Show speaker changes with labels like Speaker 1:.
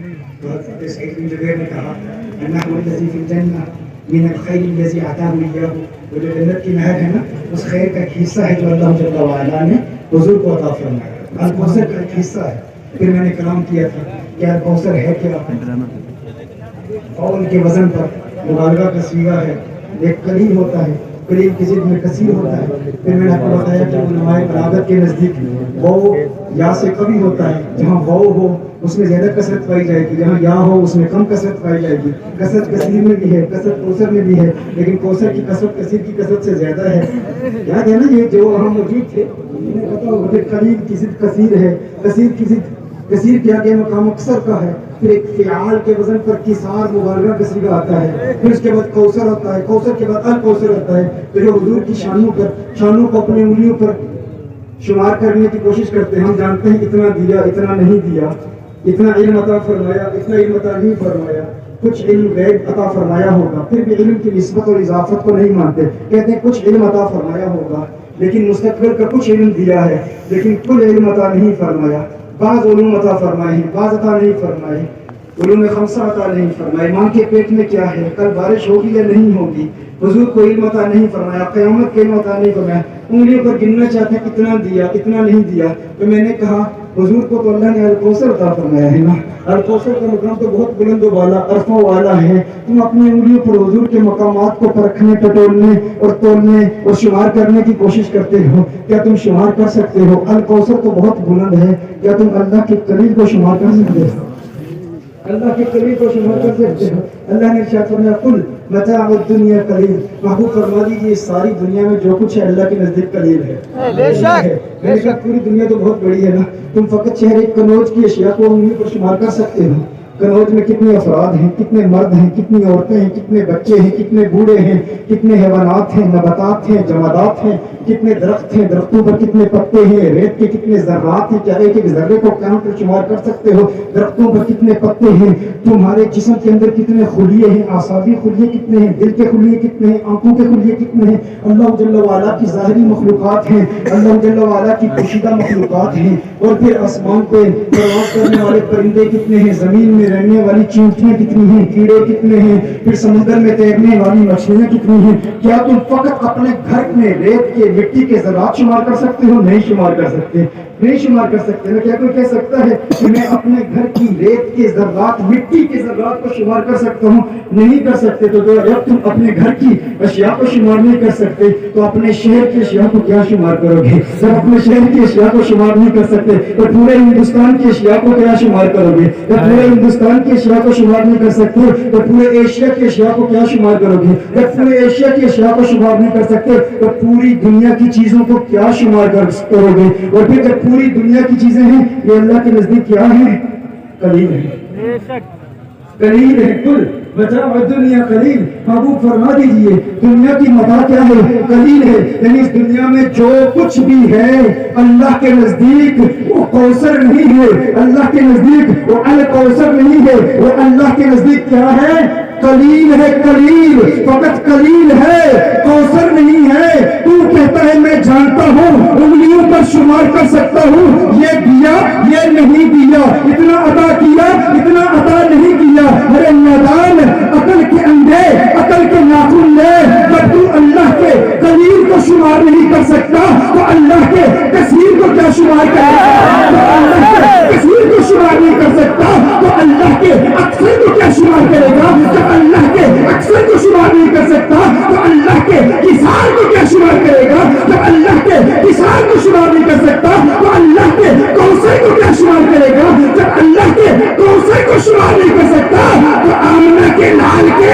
Speaker 1: سعيد بن جبير نے کہا النهر الذي في الجنة من الخير الذي أعطاه إياه. وہ جو جنت کی نہر ہے نا اس خیر کا ایک حصہ ہے جو اللہ جل وعلا نے حضور کو عطا فرمایا. الکوثر کا ایک حصہ ہے. پھر میں نے کلام کیا تھا کہ الکوثر ہے کیا؟ فعول کے وزن پر مبالغہ کا صیغہ ہے. ایک قلیل ہوتا ہے، قلیل کی ضد میں کثیر ہوتا ہے. پھر میں نے آپ کو بتایا کہ علماء بلاغت کے نزدیک وہ یا سے قوی ہوتا ہے. جہاں واو ہو اس میں زیادہ کثرت پائی جائے گی، جہاں یا ہو اس میں کم کثرت پائی جائے گی. کثرت کثیر میں بھی ہے، کثرت کوثر میں بھی ہے، لیکن کوثر کی کثرت کثیر کی کثرت سے زیادہ ہے. یاد ہے نا یہ جو وہاں موجود تھے انہیں پتا ہوگا کہ قلیل کی ضد کثیر ہے، کثیر کی ضد کثیر کے آگے مقام اکثر کا ہے. پھر ایک فعال کے وزن پر کثار مبالغہ کا صیغہ آتا ہے. پھر اس کے بعد کوثر ہوتا ہے، کوثر کے بعد الکوثر ہوتا ہے. تو جو حضور کی شانوں کو اپنی انگلیوں پر شمار کرنے کی کوشش کرتے ہیں. ہم جانتے ہیں اتنا دیا، اتنا نہیں دیا، اتنا علم عطا فرمایا، اتنا علم عطا نہیں فرمایا. کچھ علم غیب عطا فرمایا ہوگا، پھر بھی علم کی نسبت اور اضافت کو نہیں مانتے. کہتے ہیں کچھ علم عطا فرمایا ہوگا لیکن مستقبل کا کچھ علم دیا ہے لیکن کل علم عطا نہیں فرمایا. بعض علوم عطا فرمائے ہیں، بعض عطا نہیں فرمائے. علوم خمسہ عطا نہیں فرمائے. ماں کے پیٹ میں کیا ہے، کل بارش ہوگی یا نہیں ہوگی. حضور کو علم عطا نہیں فرمایا، قیامت کے علم عطا نہیں فرمایا. انگلیوں پر گننا چاہتے ہیں کتنا دیا، کتنا نہیں دیا. تو میں نے کہا حضور کو تو اللہ نے الکوثر عطا فرمایا ہے نا. الکوثر کا مقام تو بہت بلند و بالا عرفہ والا ہے. تم اپنی انگلیوں پر حضور کے مقامات کو پرکھنے، ٹٹولنے اور تولنے اور شمار کرنے کی کوشش کرتے ہو. کیا تم شمار کر سکتے ہو؟ الکوثر تو بہت بلند ہے. کیا تم اللہ کے قلیل کو شمار کر سکتے ہو؟ اللہ کے قلیل کو شمار کر سکتے ہو؟ اللہ نے ارشاد فرمایا قل متاع الدنیا قلیل. محبوب فرما دیجیے ساری دنیا میں جو کچھ ہے اللہ کے نزدیک قلیل ہے. بے شک پوری دنیا تو بہت بڑی ہے نا. تم فقط شہر ایک کنوج کی اشیاء کو انگلی پر شمار کر سکتے ہو. کنوج میں کتنے افراد ہیں، کتنے مرد ہیں، کتنی عورتیں ہیں، کتنے بچے ہیں، کتنے بوڑھے ہیں، کتنے حیوانات ہیں، نباتات ہیں، جمادات ہیں، کتنے درخت ہیں، درختوں پر کتنے پتے ہیں، ریت کے کتنے ذرات ہیں. کیا ایک ایک ذرے کو کام پر شمار کر سکتے ہو؟ درختوں پر کتنے پتے ہیں، تمہارے جسم کے اندر کتنے خلیے ہیں، اعصابی خلیے کتنے ہیں، دل کے خلیے کتنے ہیں، آنکھوں کے خلیے کتنے ہیں. اللہ جل وعلا کی ظاہری مخلوقات ہیں، اللہ جل وعلا کی پوشیدہ مخلوقات ہیں. اور پھر آسمان پہ پرواز کرنے والے پرندے کتنے ہیں، زمین میں رہنے والی چیونٹیاں کتنی ہیں، کیڑے کتنے ہیں، پھر سمندر میں تیرنے والی مچھلیاں کتنی ہیں. کیا تم فقط اپنے گھر میں ریت کے مٹی کے ذرات شمار کر سکتے ہو؟ نہیں شمار کر سکتے، نہیں شمار کر سکتے. کیا کوئی کہہ سکتا ہے کہ میں اپنے گھر کی ریت کے ذرات، مٹی کے ذرات کو شمار کر سکتا ہوں؟ نہیں کر سکتے. تو جب تم اپنے گھر کی اشیاء کو شمار نہیں کر سکتے تو اپنے شہر کی اشیاء کو کیا شمار کرو گے؟ جب اپنے شہر کی اشیاء کو شمار نہیں کر سکتے تو پورے ہندوستان کی اشیاء کو کیا شمار کرو گے؟ جب پورے ہندوستان کی اشیاء کو شمار نہیں کر سکتے تو پورے ایشیا کی اشیاء کو کیا شمار کرو گے؟ جب پورے ایشیا کی اشیاء کو شمار نہیں کر سکتے تو پوری دنیا کی چیزوں کو کیا شمار کرو گے؟ اور پھر جب پوری دنیا کی چیزیں ہیں یہ اللہ کے نزدیک کیا ہیں؟ قلیل ہے، قلیل ہے. کل متاع الدنیا قلیل. محبوب فرما دیجئے دنیا کی متاع کیا ہے؟ قلیل ہے. یعنی اس دنیا میں جو کچھ بھی ہے اللہ کے نزدیک وہ کوثر نہیں ہے، اللہ کے نزدیک وہ الکوثر نہیں ہے. وہ اللہ کے نزدیک کیا ہے؟ قلیل ہے. قلیل فقط قلیل ہے، کوثر نہیں ہے. تو کہتا ہے میں جانتا ہوں، انگلیوں پر شمار کر سکتا ہوں، یہ دیا یہ نہیں دیا، اتنا عطا کیا اتنا عطا نہیں کیا. ارے نادان عقل کے اندھے، عقل کے ناخن لے. جب تو اللہ کے قلیل کو شمار نہیں کر سکتا تو اللہ کے کثیر کو کیا شمار کرے گا؟ تو اللہ کے کثیر کو شمار نہیں کر سکتا تو اللہ کے اکثر کو کیا شمار کرے گا؟ جب اللہ کے اکثر کو شمار نہیں کر سکتا تو اللہ کے کثار کو کیا شمار کرے گا؟ جب اللہ کے کثار کو شمار نہیں کر سکتا تو اللہ کے کوثر کو کیا شمار کرے گا؟ جب اللہ کے کوثر کو شمار نہیں کر سکتا تو آمنہ کے لال کے